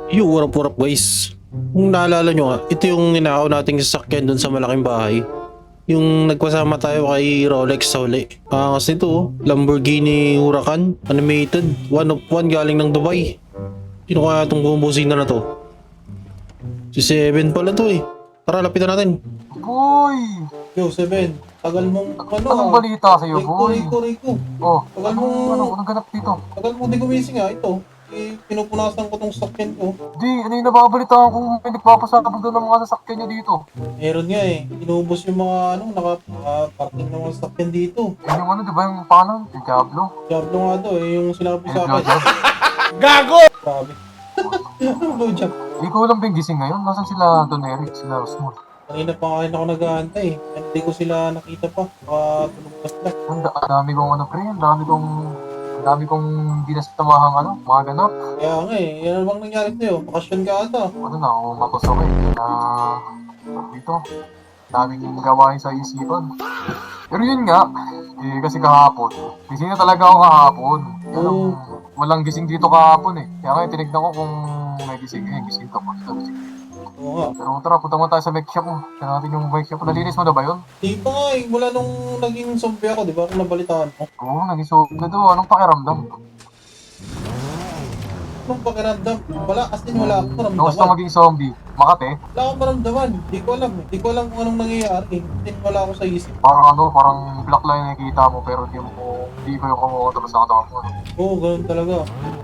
Yo, what up guys? Kung naalala nyo nga, ito yung ninakaw nating sasakyan dun sa malaking bahay. Yung nagpasama tayo kay Rolex sa uli. Kasi ito, Lamborghini Huracan Animated. One of one galing ng Dubai. Sino kaya itong bumubusina na to? Si Seven pala to eh. Tara, lapitan natin. Boy! Yo, Seven. Tagal mong Anong balita sa'yo, boy? Rico. Oh, Tagal mo, anong ganap dito? tagal mo di gumising ah. Ito, pinupunasan ko tong sasakyan ko. Di, ano yung nababalitaan ko may nagpapasabog doon ng mga sasakyan niya dito? Meron nga eh. Inubos yung mga naka-parking ng mga sasakyan dito. Yan yung ano, di ba yung paano? Yung Diablo? Diablo nga to eh, yung sinabi sa Yung akin. blowjob? Grabe. Ano blowjob? Di ko alam ba yung gising ngayon? Nasaan sila Don Eric, sila Smooth? Kanina pa kain ako nag-aantay eh. Hindi ko sila nakita pa. Tulog pa sila. Ang dami kong ano, pre, ang dami kong dinastamahang ano, mga ganap. Kaya nga eh, yan ano bang nangyari sa'yo? Bakasyon ka ata. Ano na, ako matusok eh, dito, daming gawain sa isipan. Pero yun nga, kasi kahapon, gising na talaga ako kahapon. Kaya Oo. walang gising dito kahapon eh. Kaya ngayon tinignan ko kung may gising, gising ka pa. Oo nga. Pero tara, punta mo tayo sa bike shop mo. Tignan natin yung bike shop. Nalinis mo na ba yun? Di pa nga eh, mula nung naging zombie ako, di ba? Kung nabalitaan mo. Oo, nag-isolve na doon. Anong pakiramdam? Anong pakiramdam? Wala, as in wala akong Gusto maramdaman. maging zombie? Makate? Wala akong maramdaman. Di ko alam eh. Di ko alam kung anong nangyayari eh. As in wala ako sa isip. Parang black line na nakikita mo pero di ba yung kamuha sa katawan mo. Oo, ganun talaga.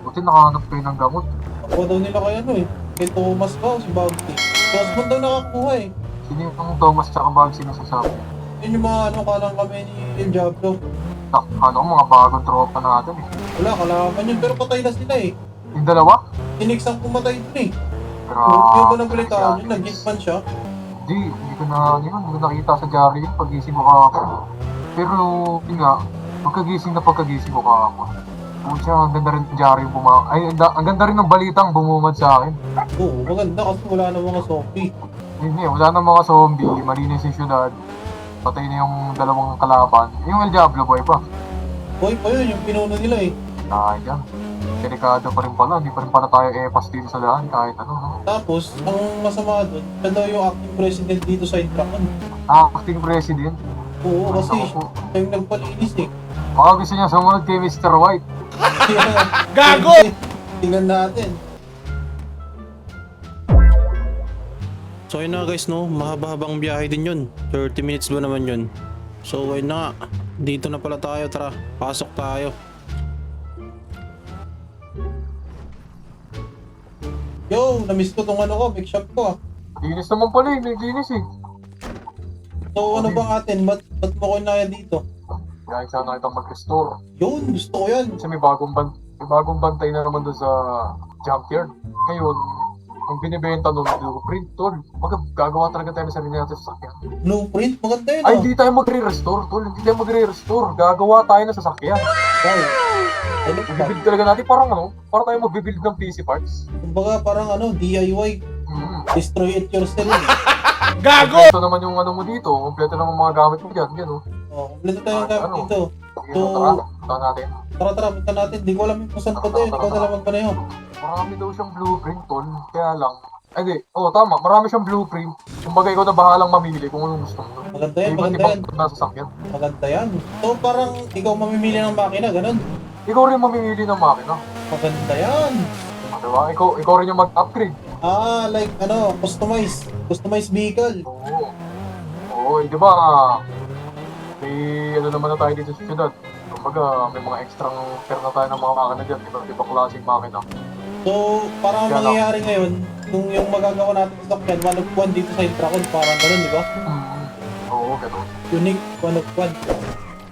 Buti nakahanap kayo ng gamot. Nakuha daw nila kay ano eh. Kay Thomas ba? Si Bounty. Thomas mo daw nakakuha eh. Sino yung Thomas tsaka Bag sinasasabi? Yun yung mga kalang kami ni El Diablo. Mga bagong tropa natin eh. Wala, kalaman yun. Pero patay na sila eh. Yung dalawa? Tinix ang pumatay dun eh. Grabe. Yung ko nabalitaan yun, nag-hitman siya. Hindi ko nakita sa diary yun pag-gising ko kahapon. Pero, yun nga, pagkagising ko kahapon. Pucha, ang ganda rin ng diary yung ang ganda rin ng balitang bumungad sa akin. Oo, maganda kasi wala na mga zombie. Wala nang mga zombie, malinis yung syudad. Patay na yung dalawang kalaban. Yung El Diablo boy pa. Boy pa yun, yung pinuno nila eh. Sayang. Delikado pa rin pala, hindi pa rin pala tayo epas dito sa daan kahit ano. No? Tapos, ang masama dun, siya daw yung acting president dito sa Intracan. Acting president. Oo, kasi Ako po. siya yung nagpalinis eh. Baka gusto niya sumunod kay Mr. White. Gago! Tingnan natin. So yun na guys no, mahaba-habang biyahe din yun. 30 minutes ba naman yun. So ayun na nga, dito na pala tayo, tara, pasok tayo. Yo, na-miss ko tong big shop ko ah. Linis naman pala eh, linis eh. So ano bang atin, ba't mo ko inaya dito? Kaya sana kitang mag-restore. Yun, gusto ko yan. Kasi may bagong bantay na naman doon sa junkyard. Ngayon, ang binibenta nun, blueprint, tol. Gagawa talaga tayo ng sarili natin sa sasakyan. Blueprint, maganda yun Ay, ah. hindi tayo magre-restore, tol. Hindi tayo magre-restore. Gagawa tayo ng sasakyan. Wow. Ano ba? Mag-build talaga natin, para tayo mag-build ng PC parts. Kumbaga parang DIY, destroy it yourself. Kompleto naman yung ano mo dito, kompleto naman mga gamit mo dyan, yan oh. Oh, kompleto tayo ng gamit dito. Sige, So, tara natin. Tara, punta natin. Di ko alam kung saan pa to yun. Ikaw na lang magpanayo. Marami daw siyang blueprint, tol. Kaya lang. Tama, marami siyang blueprint. Kumbaga ikaw na bahalang mamili kung anong gusto mo. Maganda yan, Iba't maganda yan. ibang nasasakyan. Maganda yan. So, parang ikaw mamimili ng makina, ganun. Ikaw rin mamimili ng makina. Maganda yan. Diba? Ikaw rin yung mag-upgrade. Like, customize. Customize vehicle. Oo. Oo, di ba? May ano naman na tayo dito sa syudad. Kumbaga, may mga extra pair na tayo ng mga makina dyan. Iba't ibang klaseng makina. So, parang ang Kaya lang. mangyayari ngayon, kung yung magagawa natin sa sakyan, one of one dito sa Intracon, parang ganun, di ba? Oo, gano'n. Unique, one of one.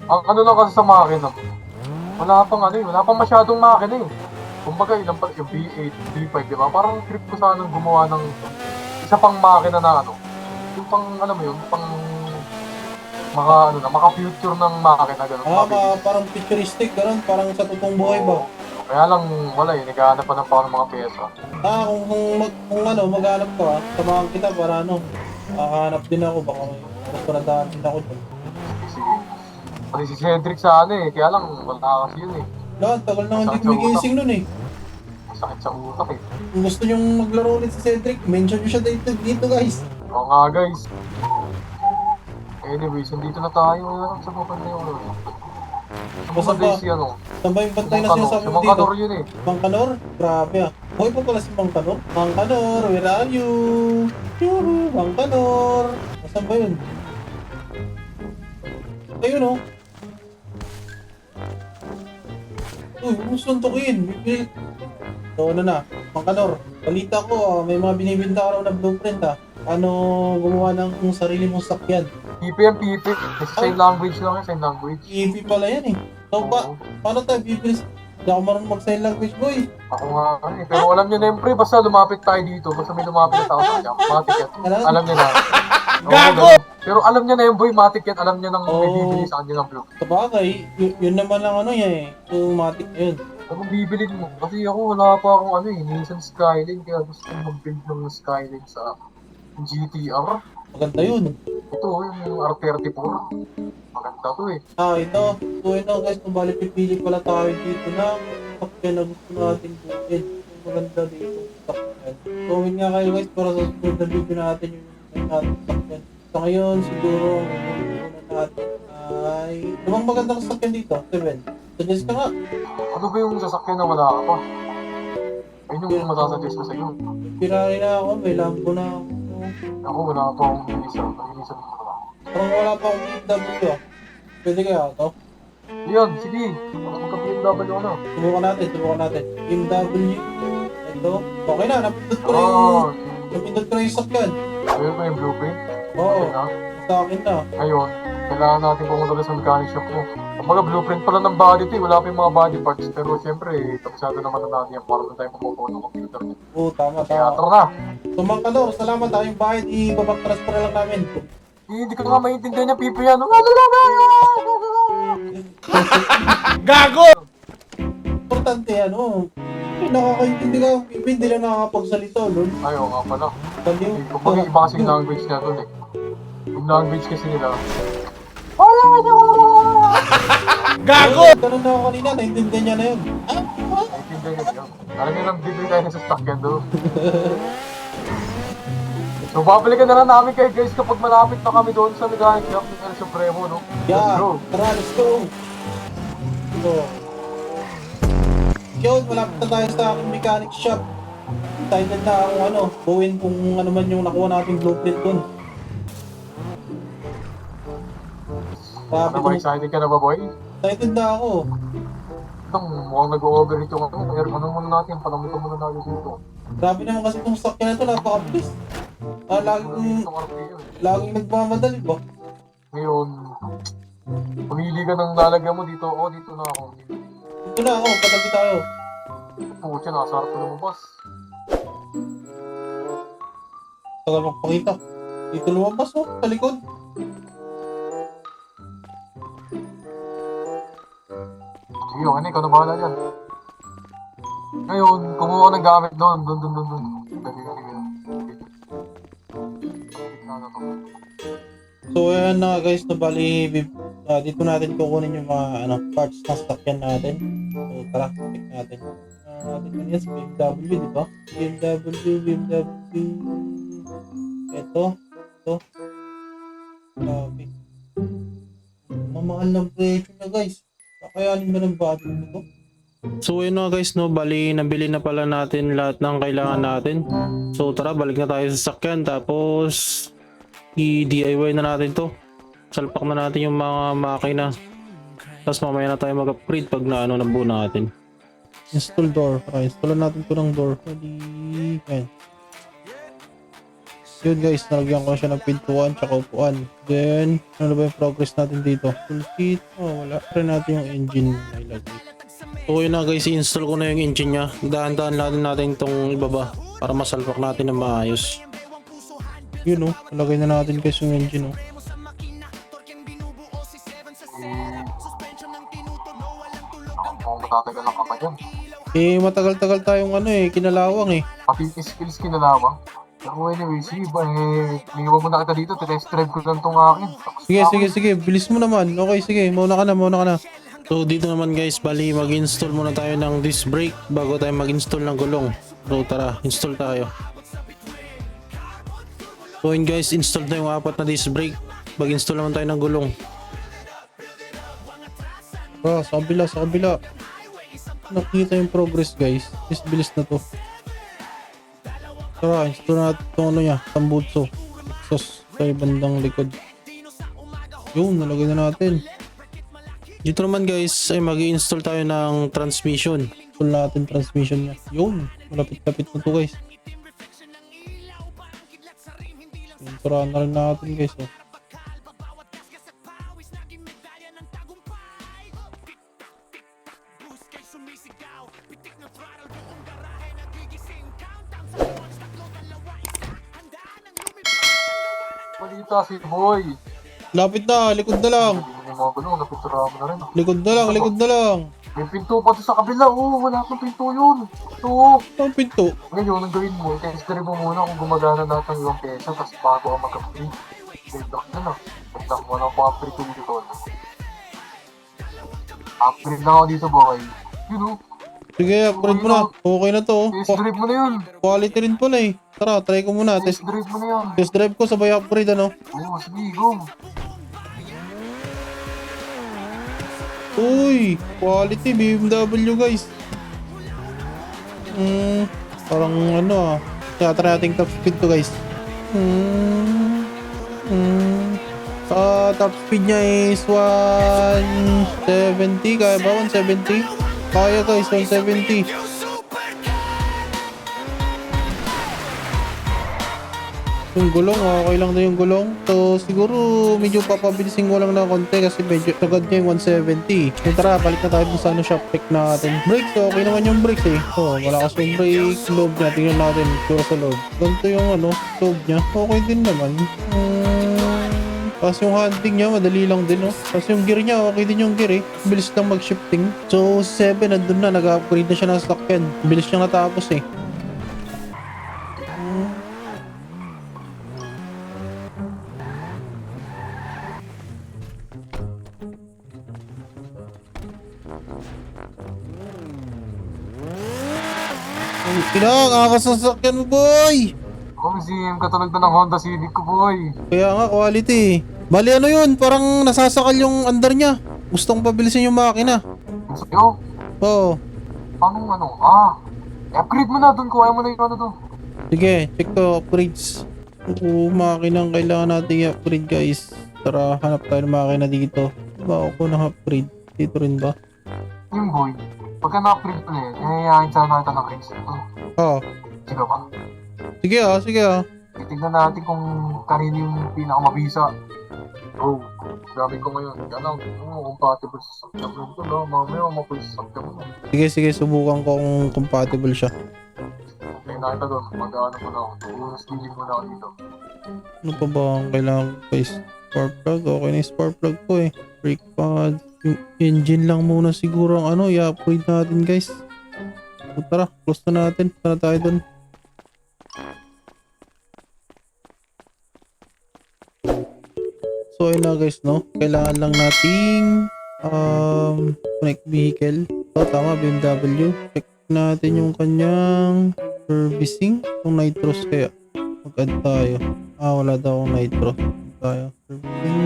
Ang ano lang kasi sa makina, wala pang masyadong makina eh. Kumbaga, ilang pa yung V8, V5, di ba? Parang trip ko sanang gumawa ng isa pang makina na ano. Yung pang, alam mo yun, pang maka-future ng makina, gano'n. Parang futuristic, ganun, parang sa totoong buhay ba? Kaya lang, wala eh, naghahanap pa ng mga pyesa. Kung maghanap ka, samahan kita para makahanap din ako, baka may gusto na daan din ako dyan. Sige. Pati si Cedric sana eh, kaya lang, wala kasi yun eh. Tagal na hindi gumigising nun eh. Si sakit sa utak eh. Kung gusto nyong maglaro ulit si Cedric, mention nyo siya dito guys. Oo nga guys. Anyways, nandito na tayo. Ano sa baba na yun? Basta ba? Si ano? Saan ba yung bantay na sinasabi Si mo Mang dito? Kanor yun eh. Mang Kanor? Grabe ah. Hoy pa pala si Mang Kanor. Mang Kanor, where are you? Yuhu, Mang Kanor. Saan ba yun? Ayun oh. Uy, huwag mo suntukin. So ano na, Mang Kanor, balita ko may mga binibinta ka raw na blueprint ah. Ano gumawa ng sarili mong sakyan? PP yan, PP. Same language lang yun, same language. EV pala yan eh. So paano tayo bibilis? Hindi ako marunong mag-sign language boy. Ako nga eh. Pero alam niya na yun, pre, basta lumapit tayo dito, basta may lumapit na tao sa kanya, matik yan. Alam niya na. Gago! Pero alam niya na yun, boy, matik yan. Alam niya nang may bibili sa kanya ng blue. Sabagay, yun naman ang ano yan eh. Automatic na yun. Anong bibilin mo? Kasi ako wala pa akong ano eh, Nissan Skyline, kaya gusto kong mag-build ng Skyline sa GTR. Maganda yun. Ito, yung R34. Maganda to eh. Ito. So ito guys, kung bali pipili pala tayo dito na sakyan na gusto natin buuin. Maganda dito. Sakyan. Comment nga kayo guys para sa susunod na video natin yung natin sakyan. So ngayon, siguro ang muna natin ay... Ano bang magandang sakyan dito? 7. Suggest ka nga. Ano ba yung sasakyan na wala ka pa? Ayun yung masasuggest ko sa iyo. Pirari na ako, may Lambo na ako. Ako wala pa akong Nissan. Nag-Nissan ko na. Parang wala pa akong BMW ah. Pwede kaya ito? Yan, sige. Magka-BMW ko na. Subukan natin. BMW. Ito. Okay na, napindot ko na yung sakyan. Ayun pa yung blueprint. Oo, Okay na. sa akin na. Ngayon, kailangan natin pumunta sa mechanic shop mo. Kumbaga blueprint pala ng body ito eh. Wala pa yung mga body parts. Pero siyempre, tapisado naman na natin yan para doon tayo mapupo ng computer niya. Oo, tama. Kaya tara na. So Mang Kanor, salamat ha. Yung bayad, i-baback-transfer lang namin. Hindi ko nga maintindihan yung pipi yan. Gago! Importante yan, oh. Nakakaintindi ka, hindi lang nakakapagsalita, lol. Ayaw nga pala. Baliw. Kumbaga iba kasing language na doon eh. Yung language kasi nila. Gago! Ganun na ako kanina, naintindihan niya na yun. Maintindihan niya yun. Alam niyo lang, bibili tayo ng sasakyan doon. So, babalikan na lang namin kayo guys kapag malapit na kami doon sa mechanic shop ng El Supremo, no? Yeah, Let's go! tara, let's go! So, yun, malapit na tayo sa aking mechanic shop. Excited na akong ano, gawin kung ano man yung nakuha nating blueprint dun. Grabe Ano ba, kung excited ka na ba, boy? excited na ako. Itong mukhang nag-overheat yung ano. Ano muna natin, panamutan muna natin dito. Grabe naman kasi itong sakyan na ito, napakabilis. Laging Itong RPM. nagmamadali ba? Ngayon, pumili ka ng lalagyan mo dito. Oh, dito na ako. Ito na ako, patabi tayo. Pucha, nakasarap ko lumabas. Tagal magpakita. Dito lumabas oh, sa likod. Sige, okay na, ikaw na bahala dyan. Ngayon, kumuha ka ng gamit doon. Doon. So ayan na guys, na bali dito natin kukunin yung mga parts ng sakyan natin. So tara, check natin. Natin kanina sa BMW, di ba? BMW. Ito. Grabe. Mamahal ng presyo na guys. Kakayanin ba ng budget nito? So yun na guys, no, bali nabili na pala natin lahat ng kailangan natin. So tara, balik na tayo sa sakyan tapos i-DIY na natin to. Salpak na natin yung mga makina. Tapos mamaya na tayo mag-upgrade pag nabuo natin. Install door. Install natin to ng door. Yan. Yun guys, nalagyan ko siya ng pintuan tsaka upuan. Then, ano ba yung progress natin dito? Full kit. Oh, wala. Try natin yung engine na ilagay. So yun na guys, i-install ko na yung engine nya. Dahan-dahan natin itong ibaba para masalpak natin na maayos. Yun oh, nalagay na natin guys yung engine oh. Matatagal lang ka pa dyan. Matagal-tagal tayong kinalawang eh. Pati skills kinalawa. Pero anyway, sige ba, liwan mo na kita dito, test drive ko lang itong akin. Sige, bilis mo naman. Okay, sige, mauna ka na. So So dito naman guys, bali mag-install muna tayo ng disc brake bago tayo mag-install ng gulong. So tara, install tayo. So yun guys, install na yung 4 na disc brake. Mag-install naman tayo ng gulong. Sa kabila. Nakita yung progress guys. Bilis na to. Tara, install natin itong ano niya, tambutso. Exhaust sa bandang likod. Yun, nalagay na natin. Dito naman guys, ay mag-i-install tayo ng transmission. Install natin transmission niya. Yun, malapit-lapit na to guys. Install na rin natin guys. Oh. Balita si Boy. Lapit na, likod na lang. Hindi mo mga gulong, napinturahan mo na rin. Likod na lang. May pinto pa to sa kabila. Oo, wala akong pinto yun. Ito. Ang pinto. Ngayon, ang gawin mo, test mo muna kung gumagana lahat ng iyong pyesa, tapos bago ka mag-upgrade. Lock na na. Lock mo na ang pa-upgrade ko dito. Upgrade na ako dito, boy. Yun o. Sige, upgrade mo na. Okay na to. Test drive mo na yun. Quality rin pala eh. Tara, try ko muna. Test drive mo na yun. Test drive ko sabay upgrade ano. Oo, sige, go. Uy, quality BMW guys. Parang ano ah. Try natin top speed to guys. Top speed niya is 170. Kaya ba 170? Kaya guys, 170. Yung gulong, okay lang na yung gulong. So, siguro medyo papabilisin ko lang ng konti kasi medyo agad niya yung 170. So, tara, balik na tayo dun sa shop check natin. Brakes, okay naman yung brakes eh. Oh, malakas yung brake. Loob niya, tingnan natin. Puro sa loob. Ganito yung loob niya. Okay din naman. Tapos yung handling niya, madali lang din, oh. Tapos yung gear niya, okay din yung gear, eh. Bilis lang mag-shifting. So, 7, nandun na. Nag-upgrade na siya ng sasakyan. Bilis niya natapos, eh. Kakasasakyan mo, boy! Kung CM katulad na ng Honda Civic ko, boy. Kaya nga, quality. Bali ano yun, parang nasasakal yung andar niya. Gustong pabilisin yung makina. Yung sa'yo? Oo. Paano upgrade mo na dun, kuha mo na yung ano dun. Sige, check to, upgrades. Oo, makinang kailangan natin i-upgrade guys. Tara, hanap tayo ng makina dito. Diba ako ng upgrade? Dito rin ba? Yung boy, pagka na-upgrade ko na yun, hayayain sana kita ng race. Oo. Sige ba? Sige ah. Titignan natin kung kanino yung pinakamabisa. Oh, gamit ko ngayon. Yan ang compatible sa sakyan mo. Ito na, mamaya mapulis sa sakyan mo. Sige, subukan ko kung compatible siya. Okay, nakita doon. Mag-ano mo na ako. Stealing mo na ako dito. Ano pa ba ang kailangan ko guys? Spark plug, okay na yung spark plug ko eh. Brake pad, yung engine lang muna siguro ang i-upgrade natin guys. So, tara, close na natin. Tara tayo dun. So ayun na guys, no? Kailangan lang nating connect vehicle. So tama, BMW. Check natin yung kanyang servicing. Kung nitros kaya. Mag-add tayo. Wala daw akong nitro. Tayo. Servicing.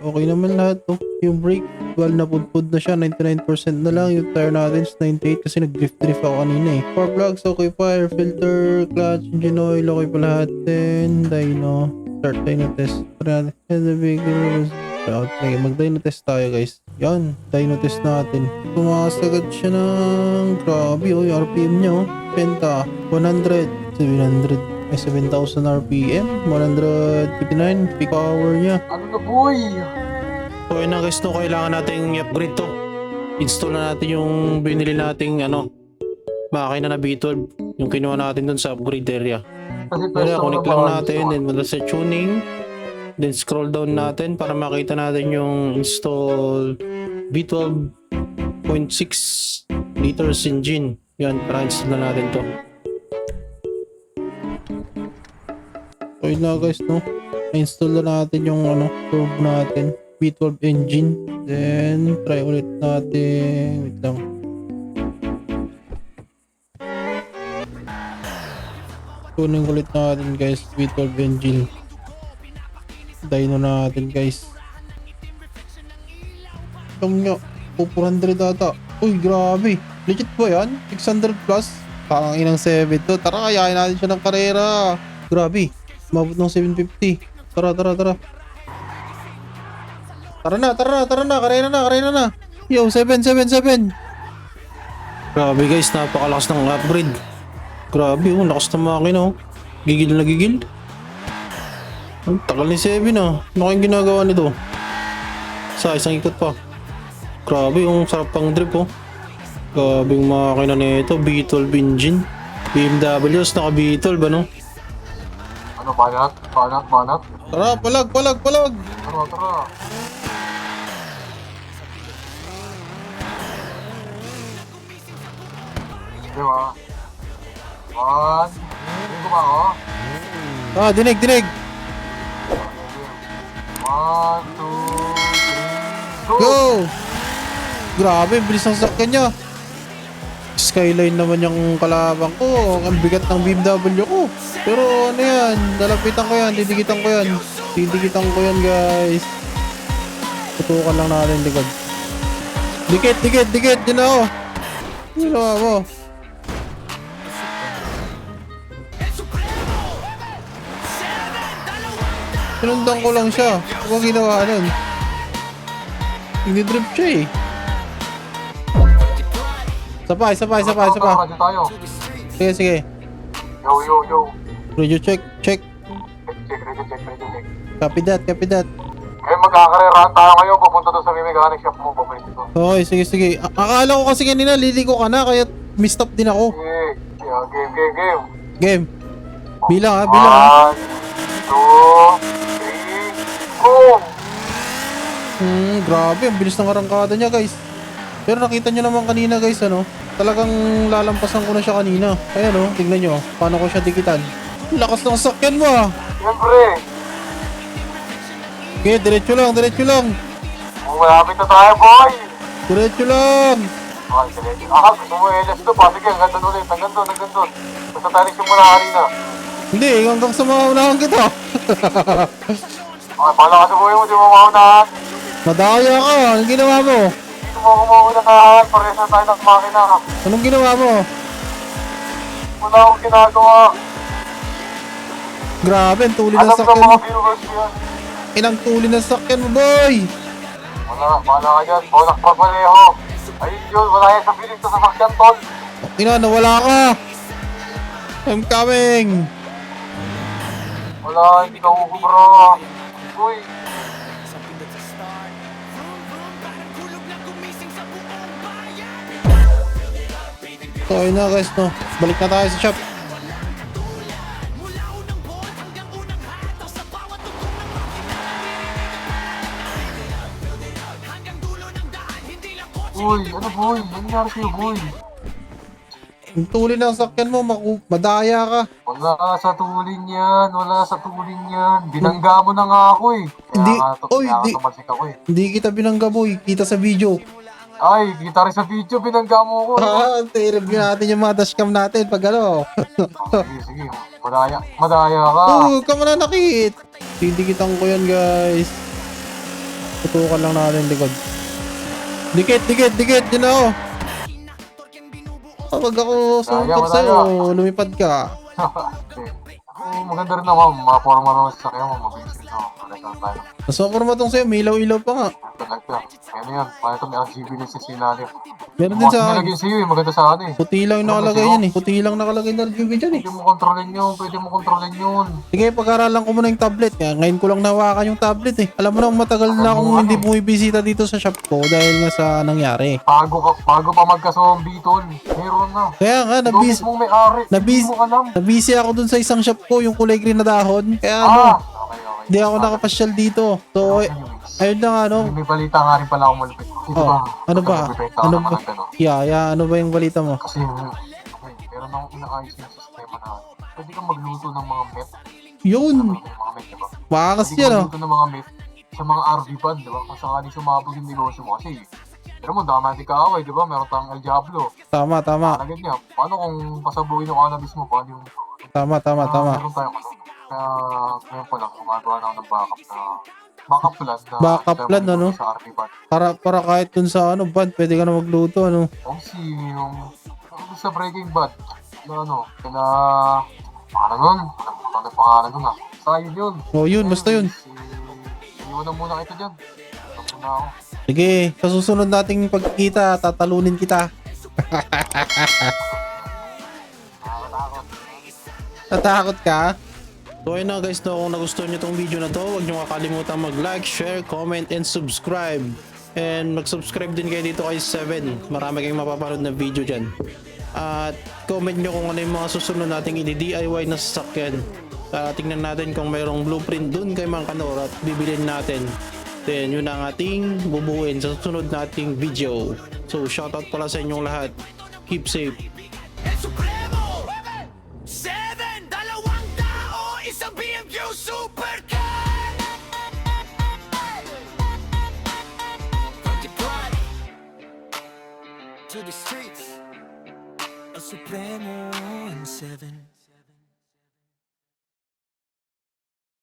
Okay naman lahat to. Yung brake, well napudpud na siya. 99% na lang. Yung tire natin is 98 kasi nag-drift ako kanina eh. Power plugs, okay pa. Air filter, clutch, engine oil, okay pa lahat. Then, dyno. Start dyno test. Tara natin. And the vehicle was out. Okay, mag-dyno test tayo guys. Yan, dyno test natin. Tumakasagad siya ng grabe oh. Yung RPM niya oh. Penta, 100, 700. 7,000 RPM, 159 peak power niya. Ano na boy? So ayun na guys, no, kailangan nating i-upgrade to. Install na natin yung binili nating makina na V12, yung kinuha natin dun sa upgrade area. Kasi Kaya connect lang natin, then muna sa tuning, then scroll down natin para makita natin yung install V12.6 liters engine. Yan, para install na natin to. So yun na guys, no, na-install na natin yung curve natin, V12 engine. Then, try ulit natin. Wait lang. Tuning ulit natin guys, V12 engine. Dyno natin guys. Itong nyo, 400 ata. Uy, grabe. Legit ba yan? 600 plus? Parang inang 7 to. Tara, kayain natin siya ng karera. Grabe. Mabot ng 750. Tara. Tara na. Karera na. Yo, 777. Grabe guys, napakalakas ng upgrade. Grabe, lakas ng makina, oh. Gigil na gigil. Ang tagal ni 7, ah. Ano kayong ginagawa nito? Isang ikot pa. Grabe, sarap pang drip, oh. Grabe yung makina nito, V12 engine. BMWs, naka V12, ano? Ano, banat? Tara, palag! Tara. Di ba? Hindi ko ba ako? Dinig! 1, 2, 3, go! Go! Grabe, bilis ng sakyan niya. Skyline naman yung kalabang ko. Ang bigat ng BMW ko. Pero ano yan, lalapitan ko yan, didikitan ko yan guys. Tutukan lang natin likod. Dikit, yun ako. Ginawa mo. Sinundan ko lang siya. Ano ba ginawa nun? Hindi-drip siya eh. Isa pa. Radyo tayo. Sige. Yo. Radio check. Check. Copy that. Kaya magkakarerahan tayo ngayon. Pupunta doon sa may mechanic shop mo. Pabalik ko. Okay, sige. Akala ko kasi kanina liliko ka na, kaya mistop din ako. Sige. Game. Game. Bilang 1, 2, 3, boom! Grabe, ang bilis ng arangkada niya guys. Pero nakita nyo naman kanina guys, talagang lalampasan ko na siya kanina. Ayan tignan nyo, paano ko siya dikitan. Lakas ng sakyan mo ah. Siyempre. Okay, diretso lang. Malapit na tayo, boy! Diretso lang. Okay, diretso. Gusto mo LS to pa. Sige, hanggang doon ulit. Hanggang doon. Basta tayo nagsimula kanina. Hindi, hanggang sa maunahan kita. Okay, pala kasi buhay mo, di mo maunahan. Madaya ka, anong ginawa mo? Dito mo ako maunahan. Parehas na tayo ng makina. Anong ginawa mo? Wala akong ginagawa. Grabe, ang tuli ng Alam ng sakyan mga mo. viewers ko yan. Inang tuli ng sakyan mo, boy. Wala ka dyan. Bonak pa pareho. Ayun yun, wala yan sa piling sa sasakyan, tol. Nawala ka. I'm coming. Wala, hindi ka bro. Uy. So ayun na guys, balik na tayo sa shop. Uy, ano boy? Ano nangyari sa'yo, boy? Ang tuli ng sakyan mo, madaya ka. Wala sa tulin yan. Binangga mo na nga ako eh. Kaya nga tumasik ako eh. Hindi kita binangga boy, kita sa video. Ay, kita rin sa video, binangga mo ako. I-review natin yung mga dashcam natin pag Sige. Madaya ka. Ka mananakit. Didikitan ko yan guys. Tutukan lang natin likod. Dikit, yun ako. Kapag ako sumupot sa'yo, lumipad ka. Maganda rin naman, maporma naman sa kaya mo, mabilis rin ako. Tayo. Mas maporma tong sa'yo, may ilaw-ilaw pa nga. Talaga. Ano yan, paano ito may RGB din sa sinalim. Meron din sa akin. Nalagay sa'yo eh, maganda sa akin eh. Puti lang yung nakalagay yan eh. Puti lang nakalagay na RGB dyan eh. Pwede mo kontrolin yun. Sige, pag-aralan ko muna yung tablet. Ngayon ko lang nawakan yung tablet eh. Alam mo na, matagal na akong hindi bumibisita dito sa shop ko dahil nga sa nangyari. Bago pa magka-zombie tol, meron na. Kaya nga, Nabis mong may-ari, hindi mo alam. nabisi ako dun sa isang shop ko, yung kulay green na dahon. Kaya Okay. hindi ako nakapasyal dito. So, ayun na nga, May balita nga rin pala ako malupit. Ano ba? Ano ba yung balita mo? Kasi, meron akong inaayos yung sistema na pwede kang magluto ng mga met. Yun! Mga met, diba? Makas Pwede yan kang magluto ng mga met. sa mga RV band, di ba? Kung sakali sumabog yung negosyo mo kasi, pero mo, dami natin kaaway, di ba? Meron tayong El Diablo. Tama, tama. Alagad niya, paano kung pasabugin yung cannabis mo? Paano yung... Tama, tama, tama. Meron tayong ano. Kaya, ngayon pa lang, gumagawa na ako ng backup plan na... Backup tayo plan, magluto ano? Sa RV band. Para kahit dun sa ano, band, pwede ka na magluto, ano? Kasi yung sa Breaking Bad, na ano, kaya pangalan nun, ano pangalan nun ah. Sayun yun. Oh, yun, basta yun. Iniwan na muna kita dyan. Tapos na ako. Sige, sa susunod nating pagkikita, tatalunin kita. Nakakatakot. Tatakot ka? So ayun na guys, no, kung nagustuhan nyo tong video na to, huwag nyo kakalimutan mag-like, share, comment, and subscribe. And mag-subscribe din kayo dito kay 7. Marami kayong mapapanood na video dyan. At comment nyo kung ano yung mga susunod nating i-DIY na sasakyan. Tingnan natin kung mayroong blueprint dun kay Mang Kanor at bibilin natin. Then yun ang ating bubuuin sa susunod nating video. So shoutout pala sa inyong lahat. Keep safe. El Supremo 7, dalawang tao, isang BMW Supercar. From the party to the streets, El Supremo and 7.